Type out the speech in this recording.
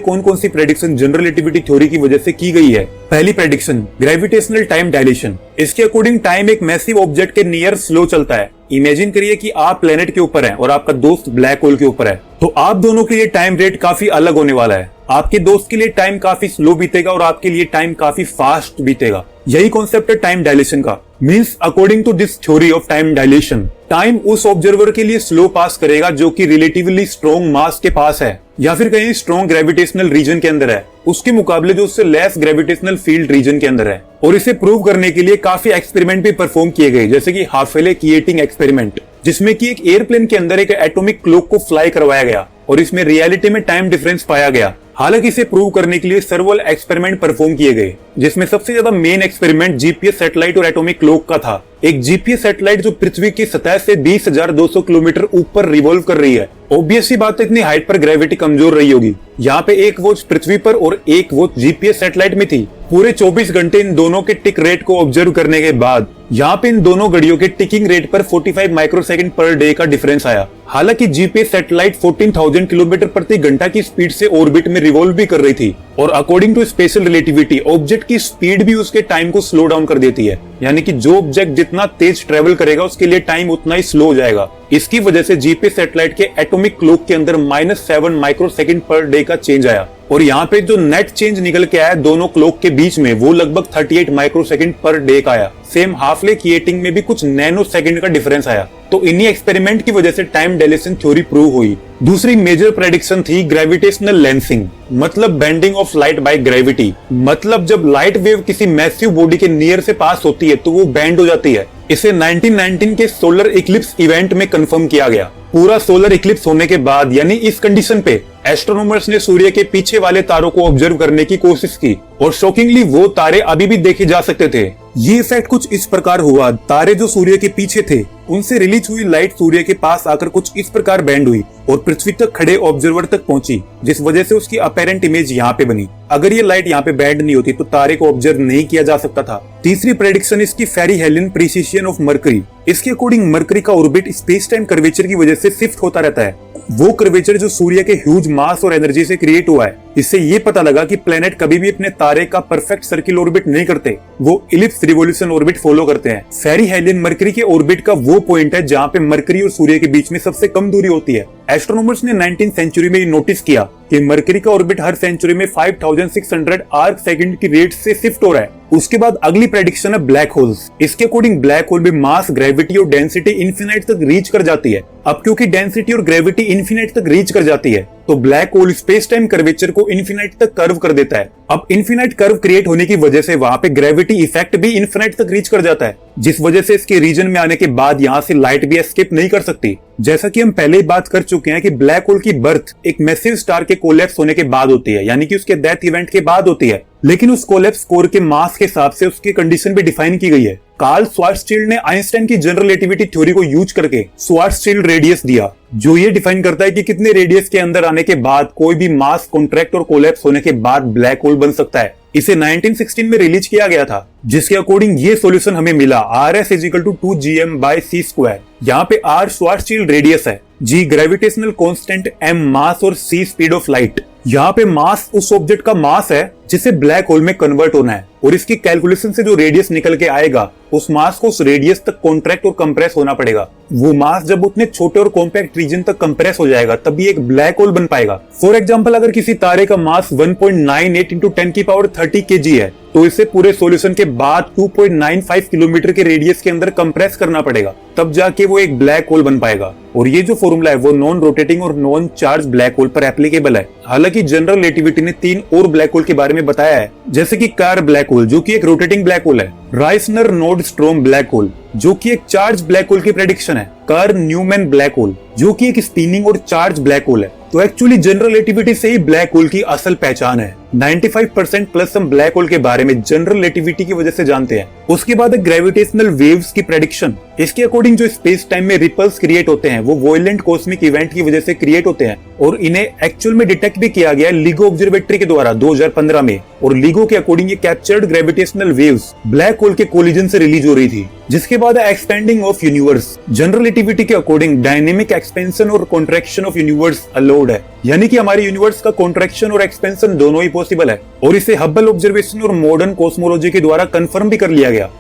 कौन कौन सी prediction general relativity theory की वजह से की गई है। पहली प्रेडिक्शन, ग्रेविटेशनल टाइम डायलेशन। इसके अकॉर्डिंग टाइम एक मैसिव ऑब्जेक्ट के नियर स्लो चलता है। इमेजिन करिए कि आप प्लेनेट के ऊपर हैं और आपका दोस्त ब्लैक होल के ऊपर है, तो आप दोनों के लिए टाइम रेट काफी अलग होने वाला है। आपके दोस्त के लिए टाइम काफी स्लो बीतेगा और आपके लिए टाइम काफी फास्ट बीतेगा। यही कॉन्सेप्ट है टाइम डायलेशन का। Means according to this theory of time dilation, time उस ऑब्जर्वर के लिए स्लो पास करेगा जो कि रिलेटिवली स्ट्रॉन्ग मास के पास है या फिर कहीं स्ट्रॉन्ग ग्रेविटेशनल रीजन के अंदर है, उसके मुकाबले जो उससे लेस ग्रेविटेशनल फील्ड रीजन के अंदर है। और इसे प्रूव करने के लिए काफी एक्सपेरिमेंट भी परफॉर्म किए गए, जैसे कि हाफेले किएटिंग एक्सपेरिमेंट, जिसमें कि एक एयरप्लेन के अंदर एक एटॉमिक क्लॉक को फ्लाई करवाया गया और इसमें रियलिटी में टाइम डिफरेंस पाया गया। हालांकि इसे प्रूव करने के लिए सर्वल एक्सपेरिमेंट परफॉर्म किए गए, जिसमें सबसे ज्यादा मेन एक्सपेरिमेंट जीपीएस सैटेलाइट और एटॉमिक क्लॉक का था। एक जीपीएस सैटेलाइट जो पृथ्वी की सतह से 20,200 किलोमीटर ऊपर रिवॉल्व कर रही है। ऑब्वियस सी बात है, इतनी हाइट पर ग्रेविटी कमजोर रही होगी। यहाँ पे एक वॉच पृथ्वी पर और एक वॉच जीपीएस सैटेलाइट में थी। पूरे 24 घंटे इन दोनों के टिक रेट को ऑब्जर्व करने के बाद यहाँ पे इन दोनों घड़ियों के टिकिंग रेट पर 45 माइक्रोसेकंड पर डे का डिफरेंस आया। हालांकि जीपीएस सैटेलाइट 14,000 किलोमीटर प्रति घंटा की स्पीड से ऑर्बिट में रिवॉल्व भी कर रही थी और according to special relativity object की स्पीड भी उसके टाइम को स्लो डाउन कर देती है। यानी कि जो ऑब्जेक्ट जितना तेज ट्रेवल करेगा उसके लिए टाइम उतना ही स्लो हो जाएगा। इसकी वजह से जीपीएस सैटेलाइट के एटॉमिक क्लॉक के अंदर -7 माइक्रोसेकंड पर डे का चेंज आया और यहाँ पे जो नेट चेंज निकल के आया दोनों क्लॉक के बीच में, वो लगभग 38 माइक्रोसेकंड पर डे का आया। सेम हाफले किएटिंग में भी कुछ नैनो सेकंड का डिफरेंस आया। तो इन्हीं एक्सपेरिमेंट की वजह से टाइम डायलेशन थ्योरी प्रूव हुई। दूसरी मेजर प्रेडिक्शन थी ग्रेविटेशनल लेंसिंग, मतलब bending of light by gravity. मतलब जब लाइट वेव किसी मैसिव बॉडी के नियर से पास होती है तो वो बेंड हो जाती है। इसे 1919 के सोलर इक्लिप्स इवेंट में कंफर्म किया गया। पूरा सोलर इक्लिप्स होने के बाद, यानी इस कंडीशन पे, एस्ट्रोनॉमर्स ने सूर्य के पीछे वाले तारों को ऑब्जर्व करने की कोशिश की और शॉकिंगली वो तारे अभी भी देखे जा सकते थे। ये इफेक्ट कुछ इस प्रकार हुआ, तारे जो सूर्य के पीछे थे उनसे रिलीज हुई लाइट सूर्य के पास आकर कुछ इस प्रकार बैंड हुई और पृथ्वी तक खड़े ऑब्जर्वर तक पहुंची, जिस वजह से उसकी अपेरेंट इमेज यहाँ पे बनी। अगर ये लाइट यहाँ पे बैंड नहीं होती तो तारे को ऑब्जर्व नहीं किया जा सकता था। तीसरी प्रेडिक्शन इसकी फेरी हेलेन प्रिसिशन ऑफ मरकरी। इसके अकॉर्डिंग मरकरी का ऑर्बिट स्पेस टाइम कर्वेचर की वजह से शिफ्ट होता रहता है। वो कर्वेचर जो सूर्य के ह्यूज मास और एनर्जी से क्रिएट हुआ है। इससे ये पता लगा कि प्लेनेट कभी भी अपने तारे का परफेक्ट सर्किल ऑर्बिट नहीं करते, वो इलिप्स रिवोल्यूशन ऑर्बिट फॉलो करते हैं। फेरी हेलियन मरकरी के ऑर्बिट का वो पॉइंट है जहाँ पे मरकरी और सूर्य के बीच में सबसे कम दूरी होती है। एस्ट्रोनॉमर्स ने 19th सेंचुरी में नोटिस किया कि मरकरी का ऑर्बिट हर सेंचुरी में 5600 आर्क सेकंड की रेट से शिफ्ट हो रहा है। उसके बाद अगली प्रेडिक्शन है ब्लैक होल्स। इसके अकॉर्डिंग ब्लैक होल में मास, ग्रेविटी और डेंसिटी इन्फिनाइट तक रीच कर जाती है। अब क्योंकि डेंसिटी और ग्रेविटी इन्फिनाइट तक रीच कर जाती है तो black hole space time curvature को इन्फिनाइट तक कर्व कर देता है। अब इन्फिनाइट कर्व क्रिएट होने की वजह से वहां पे ग्रेविटी इफेक्ट भी इन्फिनाइट तक रीच कर जाता है, जिस वजह से इसके रीजन में आने के बाद यहाँ से लाइट भी एस्केप नहीं कर सकती। जैसा कि हम पहले ही बात कर चुके हैं कि ब्लैक होल की बर्थ एक मैसिव स्टार के कोलैप्स होने के बाद होती है, यानी कि उसके डेथ इवेंट के बाद होती है। लेकिन उस कोलैप्स कोर के मास के हिसाब से उसकी कंडीशन भी डिफाइन की गई है। कार्ल श्वार्ज़शील्ड ने आइंस्टाइन की जनरल रिलेटिविटी थ्योरी को यूज करके श्वार्ज़शील्ड रेडियस दिया, जो ये डिफाइन करता है कि कितने रेडियस के अंदर आने के बाद कोई भी मास कॉन्ट्रैक्ट और कोलैप्स होने के बाद ब्लैक होल बन सकता है। इसे 1916 में रिलीज किया गया था, जिसके अकॉर्डिंग ये सॉल्यूशन हमें मिला, RS = 2gm/c²। यहाँ पे R श्वार्ज़शील्ड रेडियस है, G ग्रेविटेशनल कांस्टेंट, M मास और C स्पीड ऑफ लाइट। यहाँ पे मास उस ऑब्जेक्ट का मास है जिसे ब्लैक होल में कन्वर्ट होना है और इसकी कैलकुलेशन से जो रेडियस निकल के आएगा उस मास को उस रेडियस तक कॉन्ट्रैक्ट और कंप्रेस होना पड़ेगा। वो मास जब उतने छोटे और कॉम्पैक्ट रीजन तक कंप्रेस हो जाएगा तभी एक ब्लैक होल बन पाएगा। फॉर एग्जांपल, अगर किसी तारे का मास 1.98 × 10⁻30 kg है तो इसे पूरे सॉल्यूशन के बाद 2.95 किलोमीटर के रेडियस के अंदर कंप्रेस करना पड़ेगा, तब जाके वो एक ब्लैक होल बन पाएगा। और ये जो फॉर्मूला है वो नॉन रोटेटिंग और नॉन चार्ज ब्लैक होल पर एप्लीकेबल है। हालांकि जनरल रिलेटिविटी ने 3 और ब्लैक होल के बारे में बताया है, जैसे कि कार ब्लैक होल जो कि एक रोटेटिंग ब्लैक होल है, राइसनर नोर्डस्ट्रॉम ब्लैक होल जो कि एक चार्ज ब्लैक होल की प्रेडिक्शन है, कार्ल न्यूमैन ब्लैक होल जो कि एक स्पिनिंग और चार्ज ब्लैक होल है। तो एक्चुअली जनरल रिलेटिविटी से ही ब्लैक होल की असल पहचान है। 95% प्लस हम ब्लैक होल के बारे में जनरल रिलेटिविटी की वजह से जानते हैं। उसके बाद ग्रेविटेशनल वेव्स की प्रेडिक्शन। इसके अकॉर्डिंग जो स्पेस टाइम में रिपल्स क्रिएट होते हैं वो वॉयलेंट कॉस्मिक इवेंट की वजह से क्रिएट होते हैं और इन्हें एक्चुअल में डिटेक्ट भी किया गया लिगो ऑब्जर्वेटरी के द्वारा 2015 में। और लिगो के अकॉर्डिंग ये captured gravitational waves black hole के कोलिजन से रिलीज हो रही थी। जिसके बाद expanding of universe. General relativity के अकॉर्डिंग डायनेमिक एक्सपेंशन और कॉन्ट्रैक्शन ऑफ यूनिवर्स अलाउड है, यानी कि हमारे यूनिवर्स का कॉन्ट्रैक्शन और एक्सपेंशन दोनों ही पॉसिबल है और इसे हब्बल ऑब्जर्वेशन और मॉडर्न कॉस्मोलॉजी के द्वारा कंफर्म भी कर लिया गया।